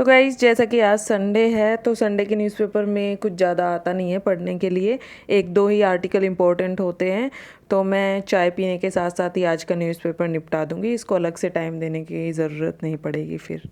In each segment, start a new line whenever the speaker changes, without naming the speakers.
Guys, जैसा कि आज संडे है तो संडे के न्यूज़पेपर में कुछ ज़्यादा आता नहीं है पढ़ने के लिए। एक दो ही आर्टिकल इम्पोर्टेंट होते हैं, तो मैं चाय पीने के साथ साथ ही आज का न्यूज़पेपर निपटा दूंगी। इसको अलग से टाइम देने की ज़रूरत नहीं पड़ेगी फिर।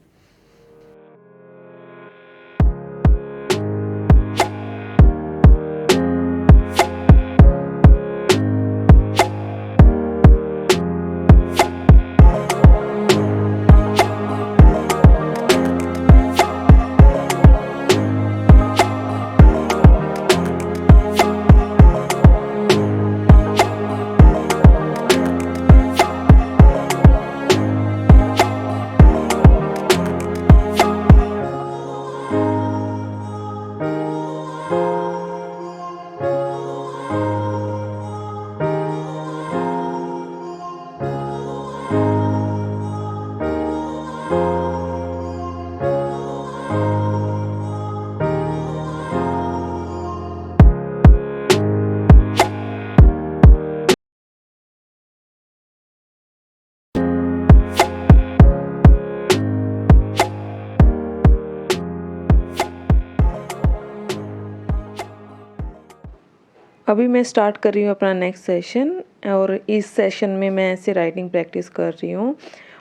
अभी मैं स्टार्ट कर रही हूँ अपना नेक्स्ट सेशन, और इस सेशन में मैं ऐसे राइटिंग प्रैक्टिस कर रही हूँ।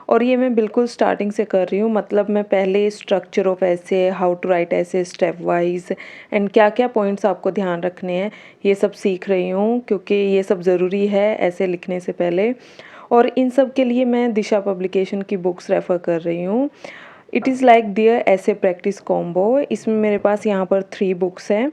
और ये मैं बिल्कुल स्टार्टिंग से कर रही हूँ, मतलब मैं पहले स्ट्रक्चर ऑफ ऐसे, हाउ टू राइट ऐसे स्टेप वाइज, एंड क्या क्या पॉइंट्स आपको ध्यान रखने हैं ये सब सीख रही हूँ, क्योंकि ये सब ज़रूरी है ऐसे लिखने से पहले। और इन सब के लिए मैं दिशा पब्लिकेशन की बुक्स रेफ़र कर रही हूँ। इट इज़ लाइक दियर ऐसे प्रैक्टिस कॉम्बो। इसमें मेरे पास यहाँ पर 3 बुक्स हैं।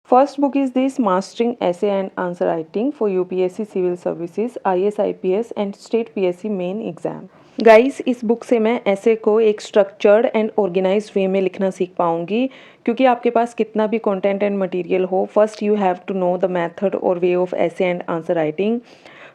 First book is this Mastering Essay and Answer Writing for UPSC Civil Services, IS, IPS and State PSC Main Exam। Guys, इस बुक से मैं ऐसे को एक स्ट्रक्चर्ड एंड ऑर्गेनाइज्ड वे में लिखना सीख पाऊंगी, क्योंकि आपके पास कितना भी कंटेंट एंड मटेरियल हो, first you have to know the method और way of essay and answer writing.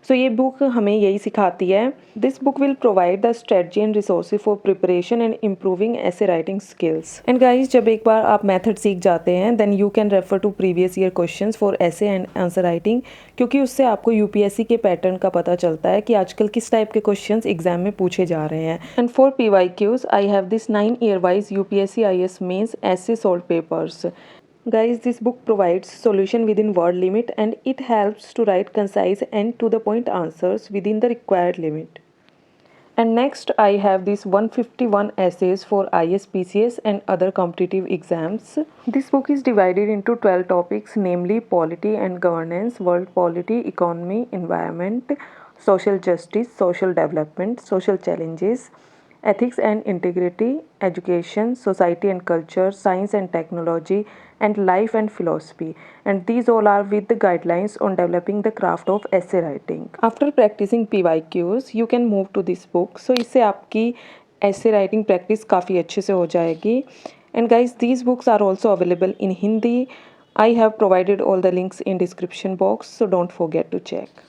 So ये बुक हमें यही सिखाती है। This book will provide the strategy and resources for preparation and improving essay writing skills. And guys, जब एक बार आप मेथड सीख जाते हैं then you can refer to previous year questions for essay and answer writing, क्योंकि उससे आपको यूपीएससी के पैटर्न का पता चलता है कि आजकल किस टाइप के क्वेश्चंस एग्जाम में पूछे जा रहे हैं। And for PYQs I have this 9 year wise UPSC IS mains ऐसे solve papers. Guys, this book provides solution within word limit and it helps to write concise and to the point answers within the required limit. And next I have this 151 essays for IS, PCS and other competitive exams. This book is divided into 12 topics, namely polity and governance, world polity, economy, environment, social justice, social development, social challenges, ethics and integrity, education, society and culture, science and technology, and life and philosophy. And these all are with the guidelines on developing the craft of essay writing. After practicing PYQs, you can move to this book. So इससे आपकी essay writing practice काफ़ी अच्छे से हो जाएगी. And guys, these books are also available in Hindi. I have provided all the links in description box, so don't forget to check.